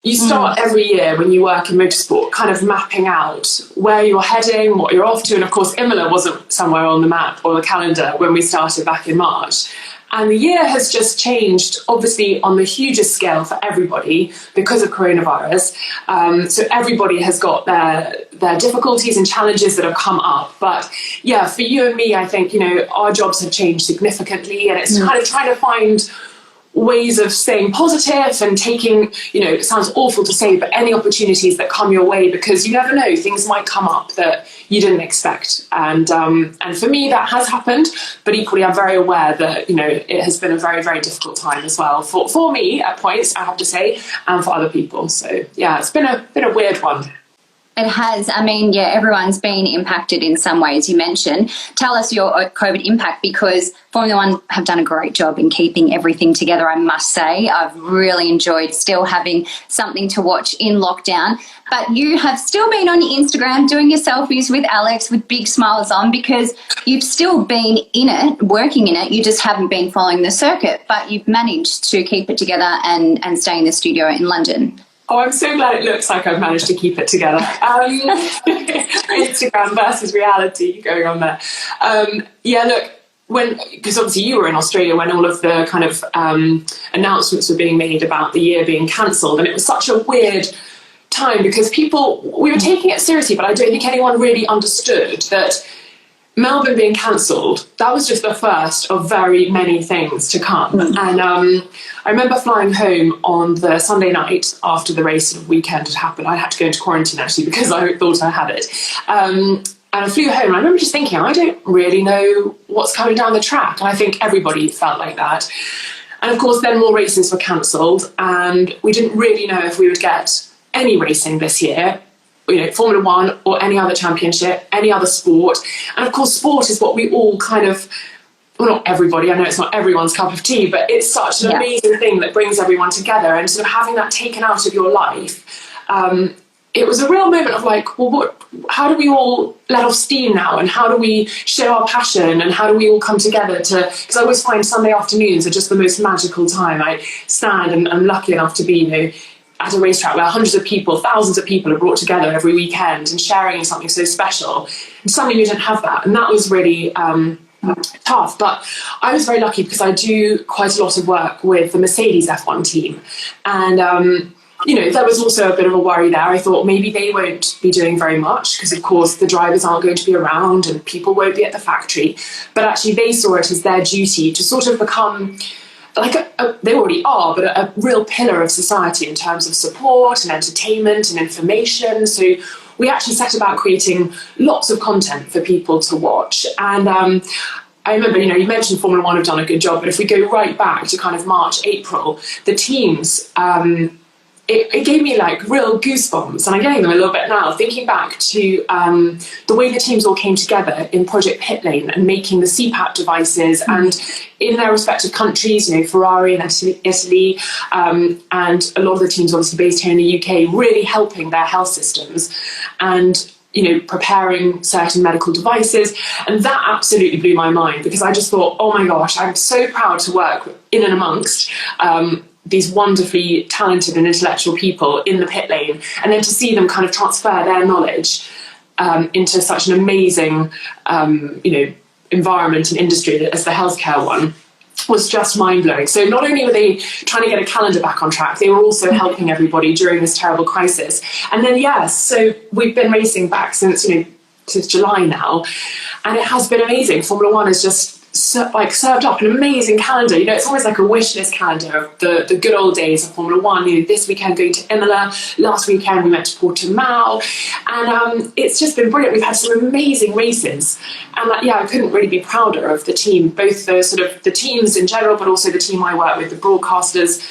You start every year when you work in motorsport kind of mapping out where you're heading, what you're off to. And of course, Imola wasn't somewhere on the map or the calendar when we started back in March. And the year has just changed, obviously, on the hugest scale for everybody because of coronavirus. So everybody has got their difficulties and challenges that have come up. But yeah, for you and me, I think, you know, our jobs have changed significantly, and it's kind of trying to find ways of staying positive and taking, you know, it sounds awful to say, but any opportunities that come your way, because you never know, things might come up that you didn't expect. And for me, that has happened, but equally, I'm very aware that, you know, it has been a very, very difficult time as well for me at points, I have to say, and for other people. So yeah, it's been a weird one. It has. I mean, yeah, everyone's been impacted in some ways. You mentioned, tell us your COVID impact, because Formula One have done a great job in keeping everything together, I must say. I've really enjoyed still having something to watch in lockdown. But you have still been on your Instagram doing your selfies with Alex with big smiles on, because you've still been in it, working in it. You just haven't been following the circuit, but you've managed to keep it together and stay in the studio in London. Oh, I'm so glad it looks like I've managed to keep it together. Instagram versus reality going on there. Yeah, look, because obviously you were in Australia when all of the kind of announcements were being made about the year being cancelled, and it was such a weird time because we were taking it seriously, but I don't think anyone really understood that Melbourne being cancelled, that was just the first of very many things to come. And I remember flying home on the Sunday night after the race weekend had happened. I had to go into quarantine actually because I thought I had it. And I flew home and I remember just thinking, I don't really know what's coming down the track. And I think everybody felt like that. And of course, then more races were cancelled and we didn't really know if we would get any racing this year. You know, Formula One or any other championship, any other sport. And of course, sport is what we all kind of, well, not everybody, I know it's not everyone's cup of tea, but it's such an amazing thing that brings everyone together. And sort of having that taken out of your life, it was a real moment of like, well, how do we all let off steam now? And how do we show our passion? And how do we all come together because I always find Sunday afternoons are just the most magical time. I stand and I'm lucky enough to be, you know, at a racetrack where hundreds of people, thousands of people are brought together every weekend and sharing something so special. And suddenly we didn't have that. And that was really tough. But I was very lucky because I do quite a lot of work with the Mercedes F1 team. And, you know, there was also a bit of a worry there. I thought maybe they won't be doing very much because, of course, the drivers aren't going to be around and people won't be at the factory. But actually they saw it as their duty to sort of become like they already are, but a real pillar of society in terms of support and entertainment and information. So we actually set about creating lots of content for people to watch. And I remember, you know, you mentioned Formula One have done a good job, but if we go right back to kind of March, April, the teams, it gave me like real goosebumps, and I'm getting them a little bit now, thinking back to the way the teams all came together in Project Pit Lane and making the CPAP devices and in their respective countries, you know, Ferrari and Italy, and a lot of the teams obviously based here in the UK, really helping their health systems and, you know, preparing certain medical devices. And that absolutely blew my mind because I just thought, oh my gosh, I'm so proud to work in and amongst these wonderfully talented and intellectual people in the pit lane, and then to see them kind of transfer their knowledge into such an amazing, you know, environment and industry as the healthcare one was just mind-blowing. So not only were they trying to get a calendar back on track, they were also helping everybody during this terrible crisis. And then, yes, so we've been racing back since, you know, since July now, and it has been amazing. Formula One has just served up an amazing calendar. You know, it's almost like a wish list calendar of the good old days of Formula One. You know, this weekend going to Imola, last weekend we went to Portimao, and it's just been brilliant. We've had some amazing races, and yeah, I couldn't really be prouder of the team, both the sort of the teams in general, but also the team I work with, the broadcasters.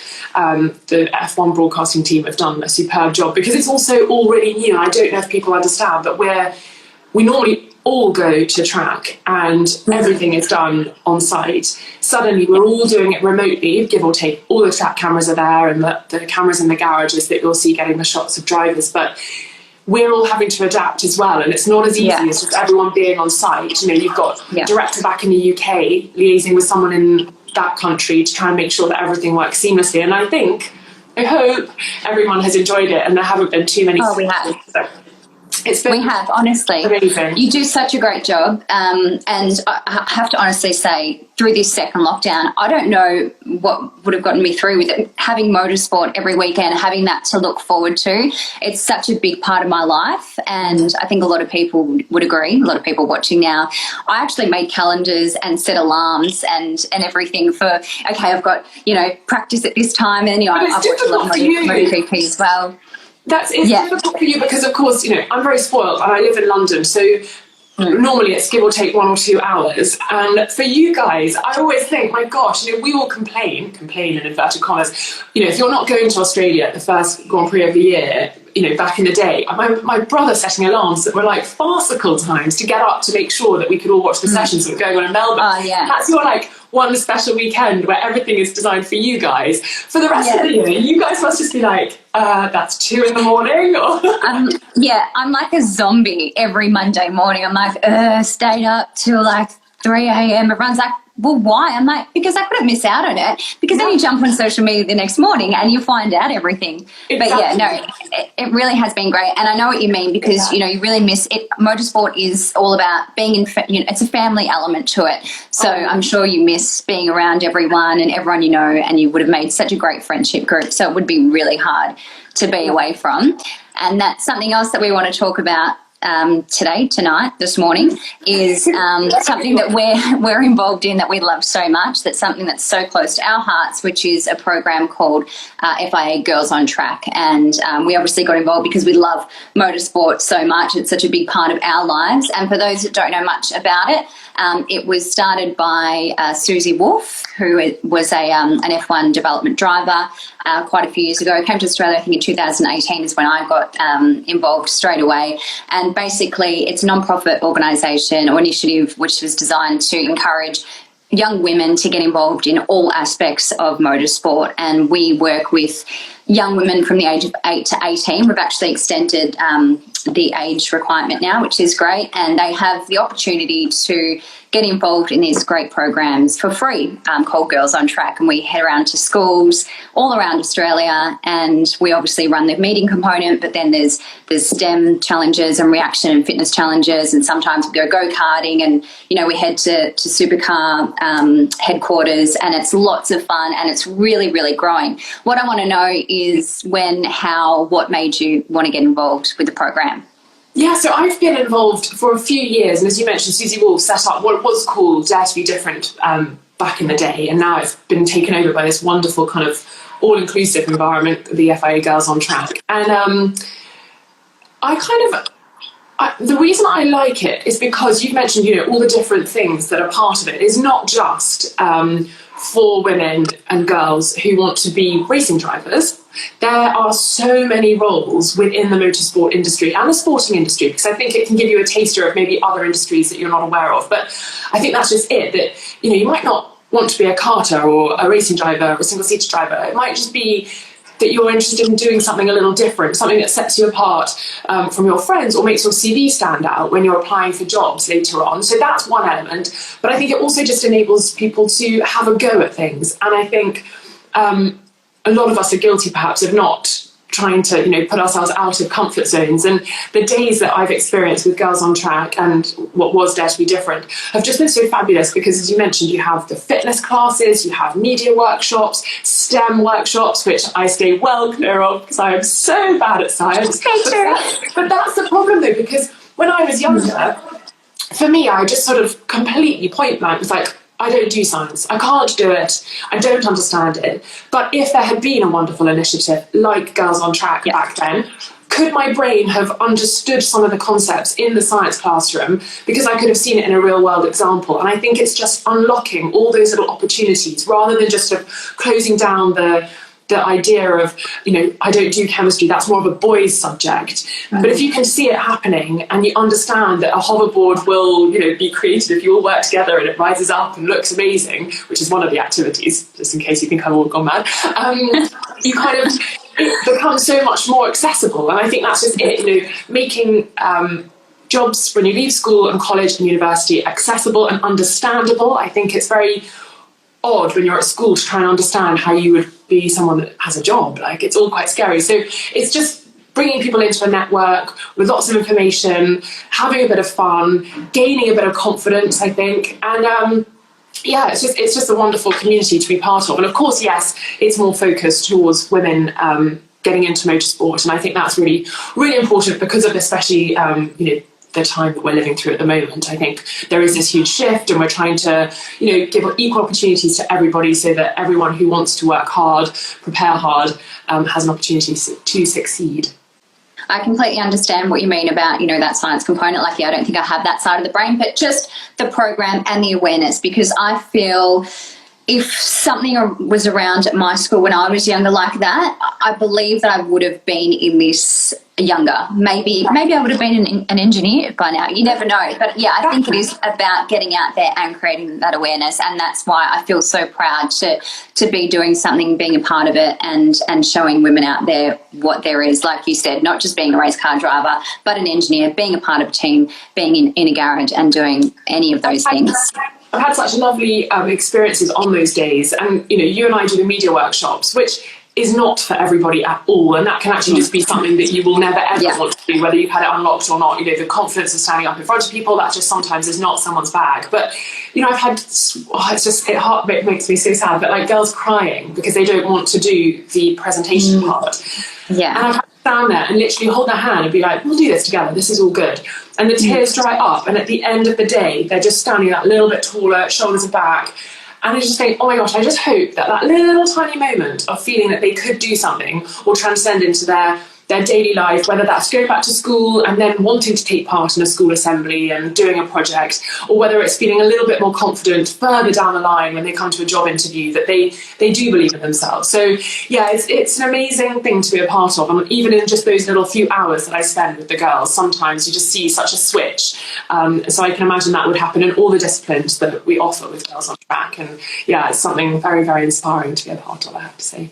The F1 broadcasting team have done a superb job because it's also all really new. I don't know if people understand, but we normally all go to track and everything is done on site. Suddenly we're all doing it remotely, give or take. All the track cameras are there and the cameras in the garages that you'll see getting the shots of drivers, but we're all having to adapt as well, and it's not as easy as just everyone being on site. You know, you've got director back in the UK liaising with someone in that country to try and make sure that everything works seamlessly. And I think I hope everyone has enjoyed it and there haven't been too many. Oh, we have. It's been we have, honestly. amazing. You do such a great job. And I have to honestly say, through this second lockdown, I don't know what would have gotten me through with it. Having motorsport every weekend, having that to look forward to, it's such a big part of my life. And I think a lot of people would agree, a lot of people watching now. I actually made calendars and set alarms and everything for, okay, I've got, practice at this time. And, I've watched a lot of MotoGP as well. It's difficult for you because, of course, I'm very spoiled and I live in London, so normally it's give or take 1 or 2 hours. And for you guys, I always think, my gosh, we all complain in inverted commas. If you're not going to Australia at the first Grand Prix of the year, back in the day, my brother setting alarms that were like farcical times to get up to make sure that we could all watch the sessions that were going on in Melbourne. That's your one special weekend where everything is designed for you guys. For the rest of the year, you guys must just be like, that's 2 in the morning. Or I'm like a zombie every Monday morning. I'm like, stayed up till 3 a.m. Everyone's like, well, why? I'm like, because I couldn't miss out on it. Because then you jump on social media the next morning and you find out everything. Exactly. But it really has been great. And I know what you mean because, you really miss it. Motorsport is all about being in, it's a family element to it. So I'm sure you miss being around everyone and everyone and you would have made such a great friendship group. So it would be really hard to be away from. And that's something else that we want to talk about this morning is something that we're involved in that we love so much. That's something that's so close to our hearts, which is a program called FIA Girls on Track. And we obviously got involved because we love motorsport so much. It's such a big part of our lives. And for those that don't know much about it, it was started by Susie Wolf, who was an F1 development driver quite a few years ago. Came to Australia, I think in 2018 is when I got involved straight away. And basically it's a non-profit organisation or initiative which was designed to encourage young women to get involved in all aspects of motorsport. And we work with young women from the age of 8 to 18. We've actually extended the age requirement now, which is great. And they have the opportunity to get involved in these great programs for free called Girls on Track. And we head around to schools all around Australia, and we obviously run the meeting component, but then there's STEM challenges and reaction and fitness challenges, and sometimes we go go-karting, and we head to supercar headquarters, and it's lots of fun and it's really, really growing. What I want to know is what made you want to get involved with the program? Yeah, so I've been involved for a few years, and as you mentioned, Susie Wolf set up what was called Dare to be Different back in the day, and now it's been taken over by this wonderful kind of all-inclusive environment, the FIA Girls on Track. And the reason I like it is because you've mentioned, all the different things that are part of it. It's not just for women and girls who want to be racing drivers. There are so many roles within the motorsport industry and the sporting industry, because I think it can give you a taster of maybe other industries that you're not aware of. But I think that's just it, that you might not want to be a karter or a racing driver or a single-seater driver. It might just be that you're interested in doing something a little different, something that sets you apart from your friends or makes your CV stand out when you're applying for jobs later on. So that's one element. But I think it also just enables people to have a go at things. And I think a lot of us are guilty perhaps of not trying to put ourselves out of comfort zones, and the days that I've experienced with Girls on Track and what was Dare to be Different have just been so fabulous, because as you mentioned, you have the fitness classes, you have media workshops, STEM workshops, which I stay well clear of because I am so bad at science. But that's the problem though, because when I was younger, for me, I just sort of completely point blank was like, I don't do science, I can't do it, I don't understand it. But if there had been a wonderful initiative like Girls on Track back then, could my brain have understood some of the concepts in the science classroom, because I could have seen it in a real world example? And I think it's just unlocking all those little opportunities rather than just sort of closing down the idea of, I don't do chemistry, that's more of a boys' subject. But if you can see it happening and you understand that a hoverboard will, be created if you all work together and it rises up and looks amazing, which is one of the activities, just in case you think I've all gone mad, it becomes so much more accessible. And I think that's just it, making jobs when you leave school and college and university accessible and understandable. I think it's very odd when you're at school to try and understand how you would be someone that has a job. Like, it's all quite scary. So it's just bringing people into a network with lots of information, having a bit of fun, gaining a bit of confidence, I think. And yeah, it's just a wonderful community to be part of. And of course, yes, it's more focused towards women getting into motorsport. And I think that's really, really important because of especially, the time that we're living through at the moment. I think there is this huge shift, and we're trying to, give equal opportunities to everybody so that everyone who wants to work hard, prepare hard, has an opportunity to succeed. I completely understand what you mean about, that science component. Like, I don't think I have that side of the brain, but just the program and the awareness, because I feel if something was around at my school when I was younger like that, I believe that I would have been in this younger. Maybe I would have been an engineer by now. You never know. But yeah, I think it is about getting out there and creating that awareness, and that's why I feel so proud to be doing something, being a part of it, and showing women out there what there is. Like you said, not just being a race car driver, but an engineer, being a part of a team, being in a garage and doing any of those things. I've had such lovely experiences on those days, and you and I do the media workshops, which is not for everybody at all, and that can actually just be something that you will never ever want to do, whether you've had it unlocked or not. The confidence of standing up in front of people, that just sometimes is not someone's bag. But I've had it makes me so sad, but like girls crying because they don't want to do the presentation part. Yeah, and I've had to stand there and literally hold their hand and be like, we'll do this together, this is all good. And the tears dry up, and at the end of the day, they're just standing that little bit taller, shoulders are back. And I just think, oh my gosh, I just hope that little tiny moment of feeling that they could do something or transcend into their daily life, whether that's going back to school and then wanting to take part in a school assembly and doing a project, or whether it's feeling a little bit more confident further down the line when they come to a job interview, that they do believe in themselves. So yeah, it's an amazing thing to be a part of. And even in just those little few hours that I spend with the girls, sometimes you just see such a switch. So I can imagine that would happen in all the disciplines that we offer with Girls on Track. And yeah, it's something very, very inspiring to be a part of, I have to say.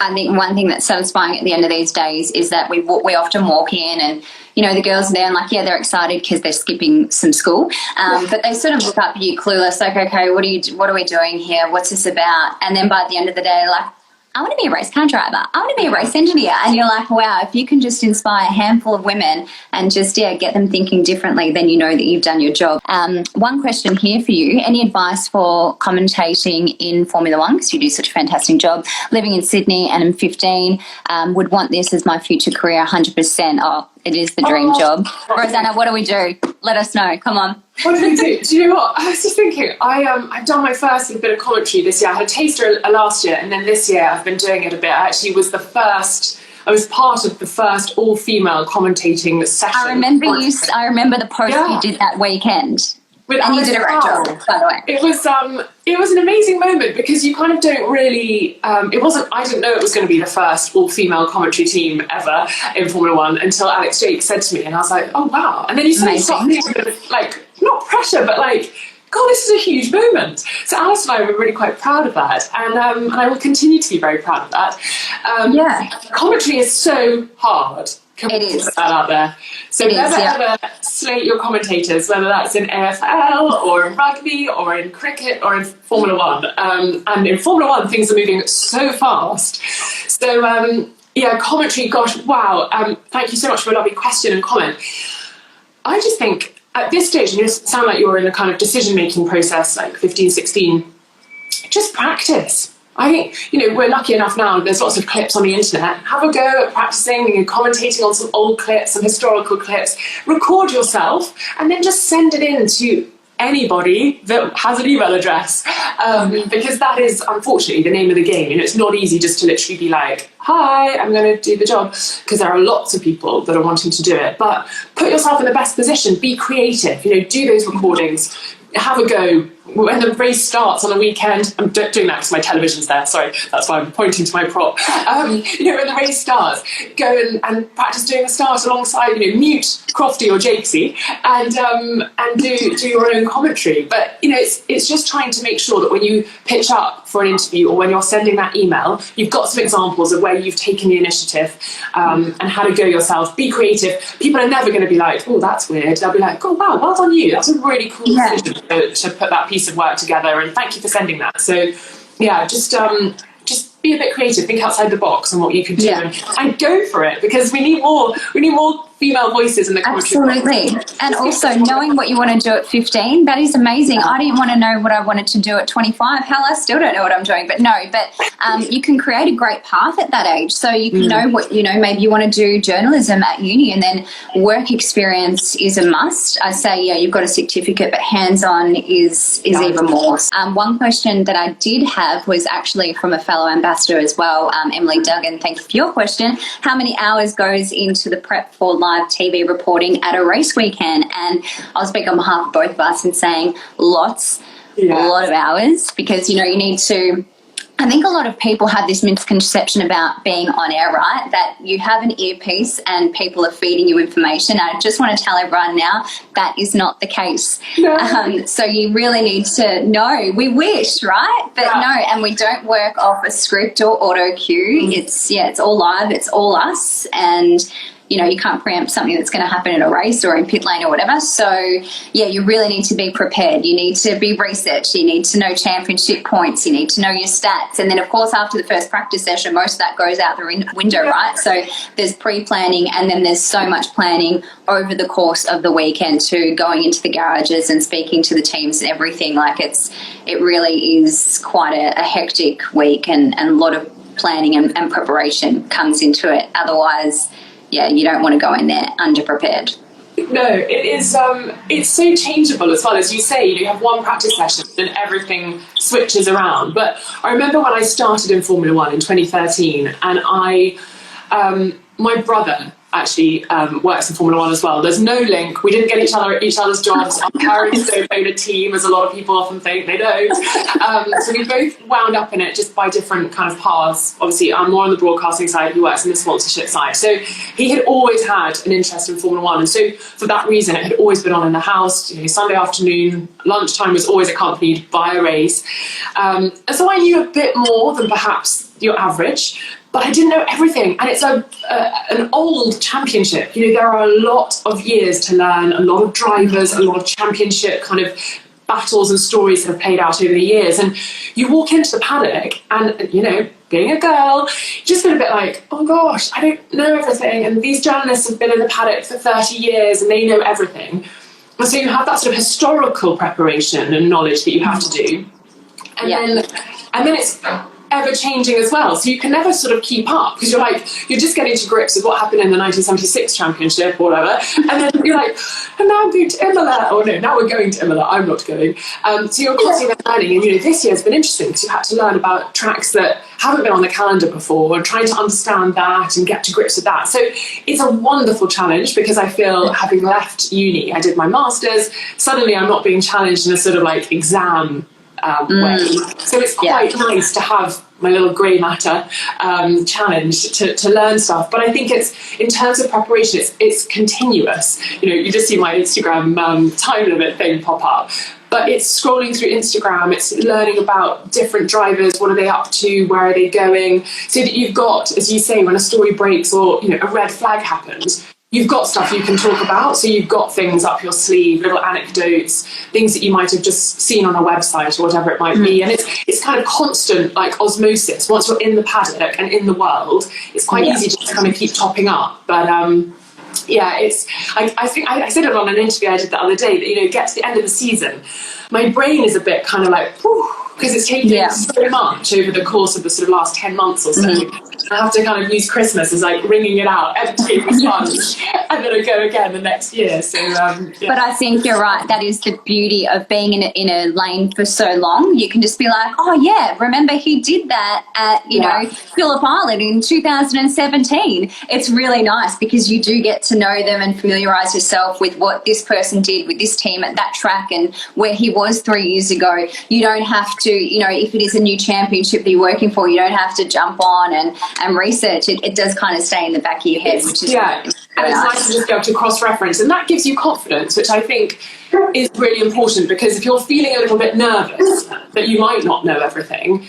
I think one thing that's satisfying at the end of these days is that we often walk in and, the girls are there and like, yeah, they're excited because they're skipping some school. But they sort of look up at you clueless, like, okay, what are we doing here? What's this about? And then by the end of the day, like, I want to be a race car driver. I want to be a race engineer. And you're like, wow, if you can just inspire a handful of women and just, get them thinking differently, then you know that you've done your job. One question here for you. Any advice for commentating in Formula One? Because you do such a fantastic job. Living in Sydney and I'm 15, would want this as my future career 100%. Oh, it is the dream job. Rosanna, what do we do? Let us know. Come on. What do we do? Do you know what? I was just thinking, I've done my first bit of commentary this year. I had a taster last year, and then this year I've been doing it a bit. I actually was I was part of the first all-female commentating session. I remember the post you did that weekend. And you did a great job, by the way. It was an amazing moment because you kind of don't really, I didn't know it was going to be the first all-female commentary team ever in Formula One until Alex Jake said to me, and I was like, oh wow. And then you suddenly start feeling like, not pressure, but like, God, this is a huge moment. So Alice and I were really quite proud of that, and I will continue to be very proud of that. Commentary is so hard. Can we put that out there? So ever slate your commentators, whether that's in AFL or in rugby or in cricket or in Formula One. And in Formula One, things are moving so fast. So commentary, gosh, wow. Thank you so much for a lovely question and comment. I just think at this stage, and you sound like you're in a kind of decision-making process, like 15, 16, just practice. I think, we're lucky enough now, there's lots of clips on the internet. Have a go at practicing and commentating on some old clips, some historical clips. Record yourself and then just send it in to anybody that has an email address. Because that is, unfortunately, the name of the game. It's not easy just to literally be like, hi, I'm going to do the job, because there are lots of people that are wanting to do it. But put yourself in the best position. Be creative. Do those recordings. Have a go. When the race starts on a weekend, I'm doing that because my television's there, sorry, that's why I'm pointing to my prop. When the race starts, go and practice doing a start alongside, mute Crofty or Jakesy and do your own commentary. But, it's just trying to make sure that when you pitch up for an interview or when you're sending that email, you've got some examples of where you've taken the initiative and how to go yourself. Be creative. People are never going to be like, oh, that's weird. They'll be like, oh, wow, well done you. That's a really cool decision to put that piece of work together, and thank you for sending that. So yeah, just be be a bit creative, think outside the box on what you can do, Yeah. and go for it, because we need more female voices in the commentary. Absolutely. And also knowing what you want to do at 15, that is amazing. I didn't want to know what I wanted to do at 25. Hell, I still don't know what I'm doing. But you can create a great path at that age. So you can know what, maybe you want to do journalism at uni, and then work experience is a must. I say, yeah, you've got a certificate, but hands-on is even more. One question that I did have was actually from a fellow ambassador as well, Emily Duggan. Thank you for your question. How many hours goes into the prep for live TV reporting at a race weekend? And I'll speak on behalf of both of us in saying a lot of hours, because you need to, I think a lot of people have this misconception about being on air, right? That you have an earpiece and people are feeding you information. I just want to tell everyone now that is not the case. No. So you really need to know. We wish, right? But no, and we don't work off a script or auto cue. It's all live. It's all us. And you can't preempt something that's going to happen in a race or in pit lane or whatever. So, yeah, you really need to be prepared. You need to be researched. You need to know championship points. You need to know your stats. And then, of course, after the first practice session, most of that goes out the window, right? So there's pre-planning, and then there's so much planning over the course of the weekend to going into the garages and speaking to the teams and everything. Like it really is quite a hectic week, and a lot of planning and preparation comes into it. Otherwise, you don't want to go in there underprepared. No, it is. It's so changeable as well. As you say, you have one practice session and everything switches around. But I remember when I started in Formula One in 2013, and my brother actually works in Formula One as well. There's no link. We didn't get each other's jobs. Our parents don't own a team, as a lot of people often think they don't. So we both wound up in it just by different kind of paths. Obviously, I'm more on the broadcasting side. He works in the sponsorship side. So he had always had an interest in Formula One. And so for that reason, it had always been on in the house. Sunday afternoon, lunchtime was always accompanied by a race. And so I knew a bit more than perhaps your average, but I didn't know everything. And it's an old championship. There are a lot of years to learn, a lot of drivers, a lot of championship kind of battles and stories that have played out over the years. And you walk into the paddock and, being a girl, you just feel a bit like, oh gosh, I don't know everything. And these journalists have been in the paddock for 30 years and they know everything. And so you have that sort of historical preparation and knowledge that you have to do. And then it's ever changing as well, so you can never sort of keep up, because you're just getting to grips with what happened in the 1976 championship or whatever, and then you're like, and now I'm going to Imola, or no, now we're going to Imola, I'm not going. So you're constantly learning, and this year has been interesting because you had to learn about tracks that haven't been on the calendar before, and trying to understand that and get to grips with that. So it's a wonderful challenge, because I feel, having left uni, I did my masters, suddenly I'm not being challenged in a sort of like exam way. So it's quite nice to have my little grey matter challenge to learn stuff. But I think it's, in terms of preparation, it's continuous. You just see my Instagram time limit thing pop up. But it's scrolling through Instagram, it's learning about different drivers, what are they up to, where are they going, so that you've got, as you say, when a story breaks or a red flag happens, you've got stuff you can talk about. So you've got things up your sleeve, little anecdotes, things that you might have just seen on a website or whatever it might be. And it's kind of constant, like osmosis. Once you're in the paddock and in the world, it's quite easy to kind of keep topping up. But I think I said it on an interview I did the other day, that get to the end of the season, my brain is a bit kind of like, because it's taken so much over the course of the sort of last 10 months or so. I have to kind of use Christmas as like wringing it out, emptying the sponge, and then I go again the next year. So, But I think you're right. That is the beauty of being in a lane for so long. You can just be like, oh yeah, remember he did that at Phillip Island in 2017. It's really nice, because you do get to know them and familiarise yourself with what this person did with this team at that track and where he was 3 years ago. You don't have to, if it is a new championship that you're working for, you don't have to jump on and research. It does kind of stay in the back of your head, which is and it's nice to just be able to cross-reference, and that gives you confidence, which I think is really important, because if you're feeling a little bit nervous that you might not know everything,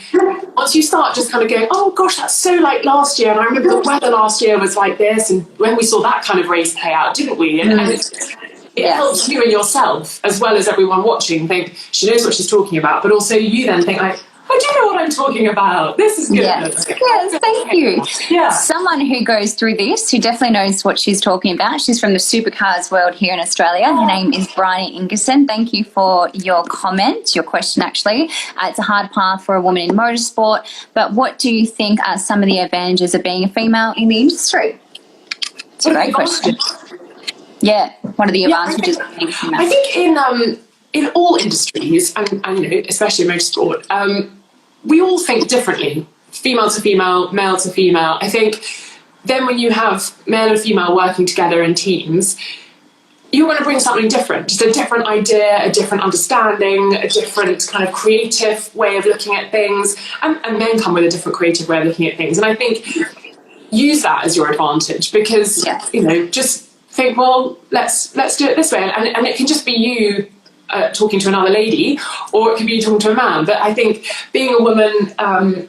once you start just kind of going, oh gosh, that's so like last year, and I remember the weather last year was like this, and when we saw that kind of race play out, didn't we? And it helps you and yourself, as well as everyone watching, think she knows what she's talking about, but also you then think like, I do know what I'm talking about. This is good. Yes, thank you. Yeah. Someone who goes through this, who definitely knows what she's talking about. She's from the supercars world here in Australia. Her name is Briton Ingerson. Thank you for your comment, your question actually. It's a hard path for a woman in motorsport, but what do you think are some of the advantages of being a female in the industry? It's a great question. Yeah, what are the advantages of being a female? I think in all industries, and you know, especially in motorsport, we all think differently. Female to female, male to female. I think then when you have male and female working together in teams, you're going to bring something different, just a different idea, a different understanding, a different kind of creative way of looking at things, and men come with a different creative way of looking at things. And I think use that as your advantage, because you know, just think, well, let's do it this way, and it can just be you talking to another lady, or it can be you talking to a man. But I think being a woman,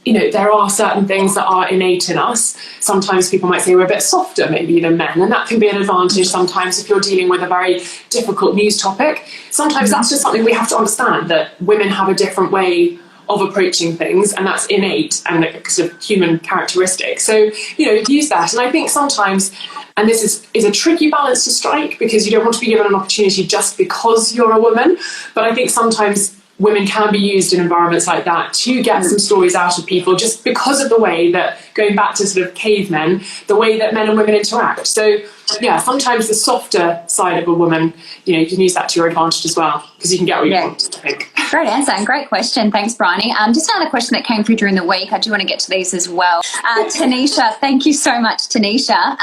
you know, there are certain things that are innate in us. Sometimes people might say we're a bit softer maybe than men, and that can be an advantage sometimes if you're dealing with a very difficult news topic. Sometimes that's just something we have to understand, that women have a different way of approaching things, and that's innate and a sort of human characteristic. So, you know, use that. And I think sometimes, and this is a tricky balance to strike, because you don't want to be given an opportunity just because you're a woman, but I think sometimes women can be used in environments like that to get some stories out of people, just because of the way that, going back to sort of cavemen, the way that men and women interact. So yeah, sometimes the softer side of a woman, you know, you can use that to your advantage as well, because you can get what you want, I think. Great answer and great question. Thanks, Bryony. Just another question that came through during the week. I do want to get to these as well. Tanisha, thank you so much, Tanisha.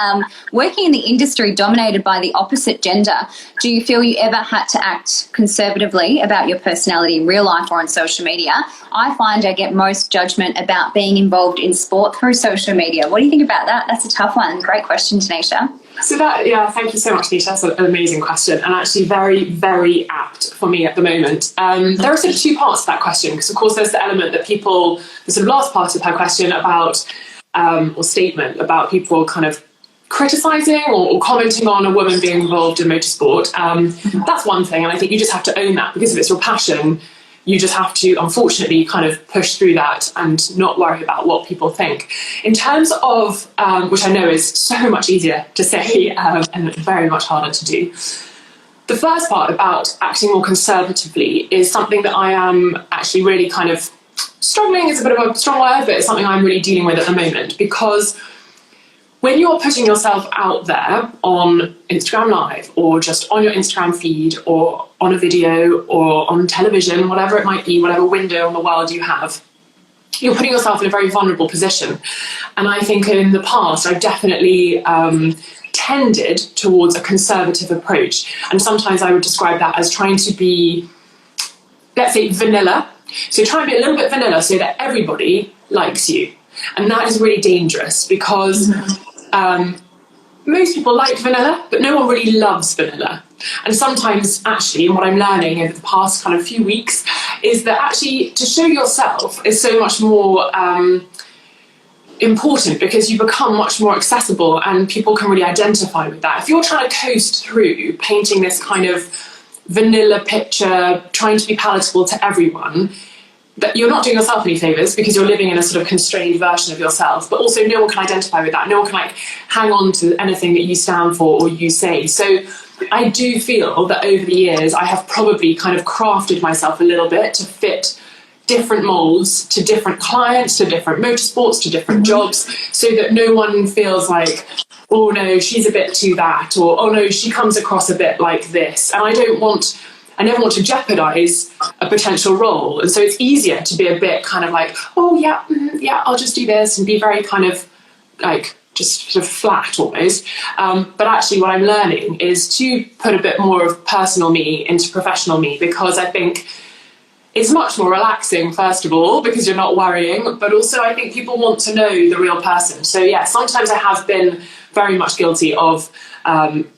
Working in the industry dominated by the opposite gender, do you feel you ever had to act conservatively about your personality in real life or on social media? I find I get most judgment about being involved in sport through social media. What do you think about that? That's a tough one. Great question, Tanisha. So that, yeah, thank you so much, Nisha. That's an amazing question, and actually very, very apt for me at the moment. There are sort of two parts to that question, because of course there's the element that people, the sort of last part of her question about, or statement about people kind of criticising or commenting on a woman being involved in motorsport. That's one thing, and I think you just have to own that, because if it's your passion, you just have to, unfortunately, kind of push through that and not worry about what people think. In terms of, which I know is so much easier to say and very much harder to do, the first part about acting more conservatively is something that I am actually really kind of struggling, is a bit of a strong word, but it's something I'm really dealing with at the moment, because when you're putting yourself out there on Instagram Live, or just on your Instagram feed, or on a video, or on television, whatever it might be, whatever window on the world you have, you're putting yourself in a very vulnerable position. And I think in the past, I've definitely tended towards a conservative approach. And sometimes I would describe that as trying to be, let's say, vanilla. So try and be a little bit vanilla so that everybody likes you. And that is really dangerous, because most people like vanilla, but no one really loves vanilla. And sometimes, actually, and what I'm learning over the past kind of few weeks, is that actually to show yourself is so much more important, because you become much more accessible and people can really identify with that. If you're trying to coast through painting this kind of vanilla picture, trying to be palatable to everyone, that you're not doing yourself any favours, because you're living in a sort of constrained version of yourself, but also no one can identify with that. No one can like hang on to anything that you stand for or you say. So I do feel that over the years I have probably kind of crafted myself a little bit to fit different molds to different clients, to different motorsports, to different jobs, so that no one feels like, oh no, she's a bit too that, or oh no, she comes across a bit like this. And I never want to jeopardize a potential role. And so it's easier to be a bit kind of like, oh yeah, I'll just do this, and be very kind of like just sort of flat almost. But actually what I'm learning is to put a bit more of personal me into professional me, because I think it's much more relaxing, first of all, because you're not worrying, but also I think people want to know the real person. So yeah, sometimes I have been very much guilty of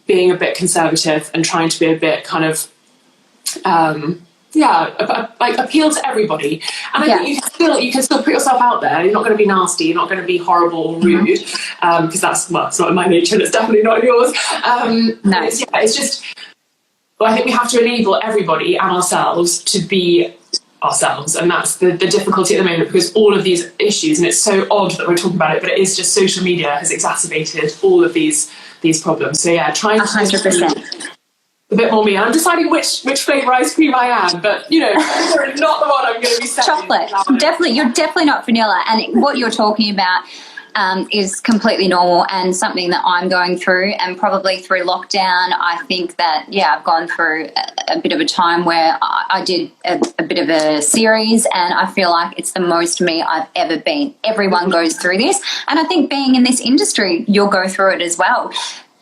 being a bit conservative and trying to be a bit kind of like appeal to everybody. And I think you can still put yourself out there. You're not going to be nasty, you're not going to be horrible or rude, because that's, well, it's not in my nature, and it's definitely not in yours. No. It's just, well, I think we have to enable everybody and ourselves to be ourselves, and that's the difficulty at the moment, because all of these issues, and it's so odd that we're talking about it, but it is just social media has exacerbated all of these problems. So yeah, trying to 100%. a bit more me. And I'm deciding which flavour ice cream I am, but you know, not the one I'm going to be selling. Chocolate. Definitely, you're definitely not vanilla. And what you're talking about is completely normal and something that I'm going through, and probably through lockdown. I think that, yeah, I've gone through a bit of a time where I did a bit of a series, and I feel like it's the most me I've ever been. Everyone goes through this, and I think being in this industry, you'll go through it as well.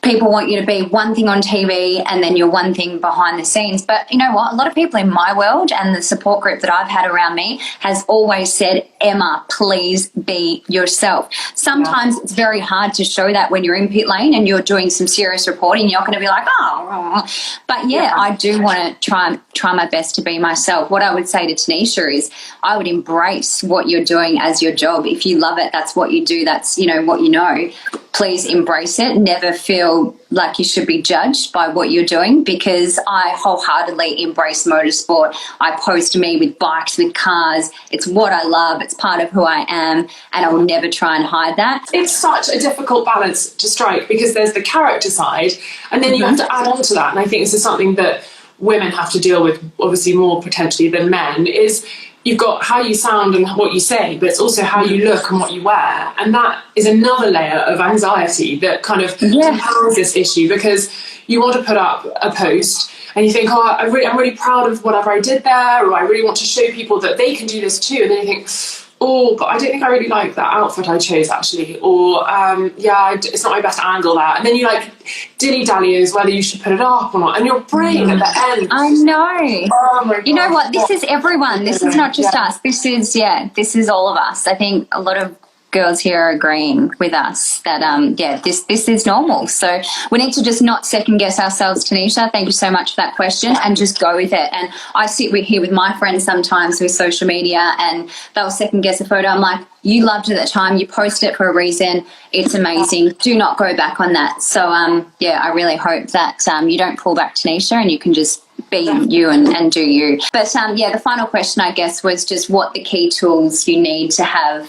People want you to be one thing on TV and then you're one thing behind the scenes. But you know what? A lot of people in my world and the support group that I've had around me has always said, Emma, please be yourself. Sometimes it's very hard to show that when you're in pit lane and you're doing some serious reporting. You're not going to be like, oh. But yeah, I do want to try my best to be myself. What I would say to Tanisha is I would embrace what you're doing as your job. If you love it, that's what you do. That's, you know, what you know. Please embrace it. Never feel like you should be judged by what you're doing, because I wholeheartedly embrace motorsport. I post me with bikes, with cars. It's what I love. It's part of who I am, and I will never try and hide that. It's such a difficult balance to strike, because there's the character side, and then you have to add on to that. And I think this is something that women have to deal with, obviously more potentially than men, is you've got how you sound and what you say, but it's also how you look and what you wear. And that is another layer of anxiety that kind of compounds this issue, because you want to put up a post and you think, oh, I'm really proud of whatever I did there, or I really want to show people that they can do this too. And then you think, oh, but I don't think I really like that outfit I chose actually, or it's not my best angle, that. And then you like dilly-dally as whether you should put it up or not, and your brain at the end. I know. Oh my God. You know what? This is everyone. This is not just us. This is all of us. I think a lot of girls here are agreeing with us that this is normal. So we need to just not second guess ourselves. Tanisha, thank you so much for that question, and just go with it. And I sit here with my friends sometimes with social media, and they'll second guess a photo. I'm like, you loved it at the time, you posted it for a reason, it's amazing, do not go back on that. So I really hope that you don't pull back, Tanisha, and you can just be you and do you. But the final question, I guess, was just what the key tools you need to have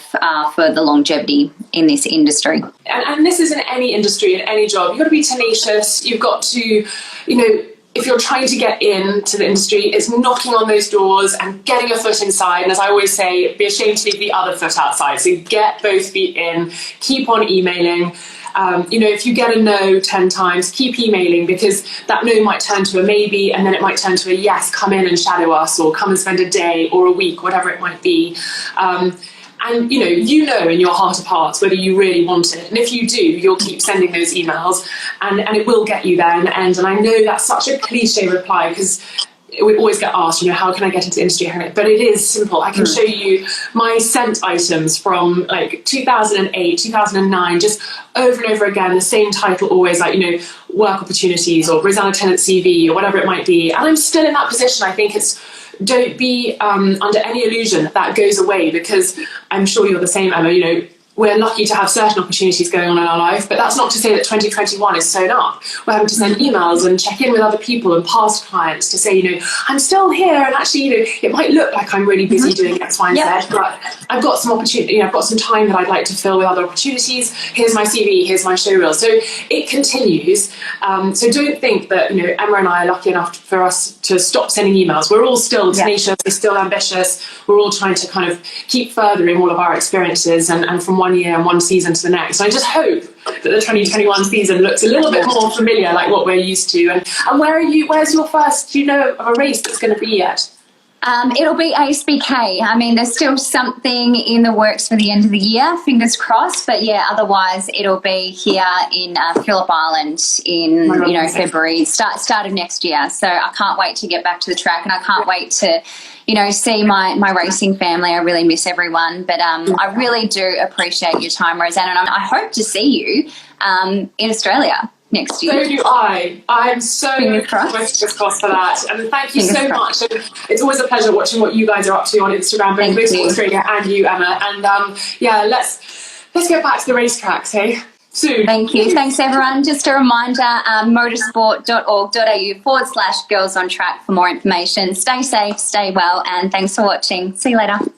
for the longevity in this industry. And this is in any industry, in any job. You've got to be tenacious. You've got to, you know, if you're trying to get into the industry, it's knocking on those doors and getting a foot inside. And as I always say, be ashamed to leave the other foot outside. So get both feet in, keep on emailing. If you get a no 10 times, keep emailing, because that no might turn to a maybe, and then it might turn to a yes, come in and shadow us, or come and spend a day or a week, whatever it might be. And you know in your heart of hearts whether you really want it. And if you do, you'll keep sending those emails, and it will get you there in the end. And I know that's such a cliche reply, because we always get asked, how can I get into the industry? But it is simple. I can show you my sent items from like 2008, 2009, just over and over again, the same title always, like, work opportunities or Rosanna Tennant CV or whatever it might be. And I'm still in that position. I think don't be under any illusion that goes away, because I'm sure you're the same, Emma. We're lucky to have certain opportunities going on in our life, but that's not to say that 2021 is sewn up. We're having to send emails and check in with other people and past clients to say, I'm still here, and actually, it might look like I'm really busy doing X, Y, and Z, but I've got some opportunity, I've got some time that I'd like to fill with other opportunities. Here's my CV, here's my show reel. So it continues. So don't think that, Emma and I are lucky enough for us to stop sending emails. We're all still tenacious, we're still ambitious. We're all trying to kind of keep furthering all of our experiences, and from one year and one season to the next. And I just hope that the 2021 season looks a little bit more familiar, like what we're used to. And where's your first, of a race that's going to be yet? It'll be ASBK. I mean, there's still something in the works for the end of the year, fingers crossed. But yeah, otherwise it'll be here in Phillip Island in February, start of next year. So I can't wait to get back to the track, and I can't wait to see my racing family. I really miss everyone, but I really do appreciate your time, Rosanna, and I hope to see you in Australia next year. So do I. I'm so fingers crossed for that. And thank you so much. And it's always a pleasure watching what you guys are up to on Instagram, both Motorsport Australia and you, Emma. And let's get back to the racetracks, hey? soon. Thank you. Thanks, everyone. Just a reminder, motorsport.org.au/girls on track for more information. Stay safe, stay well, and thanks for watching. See you later.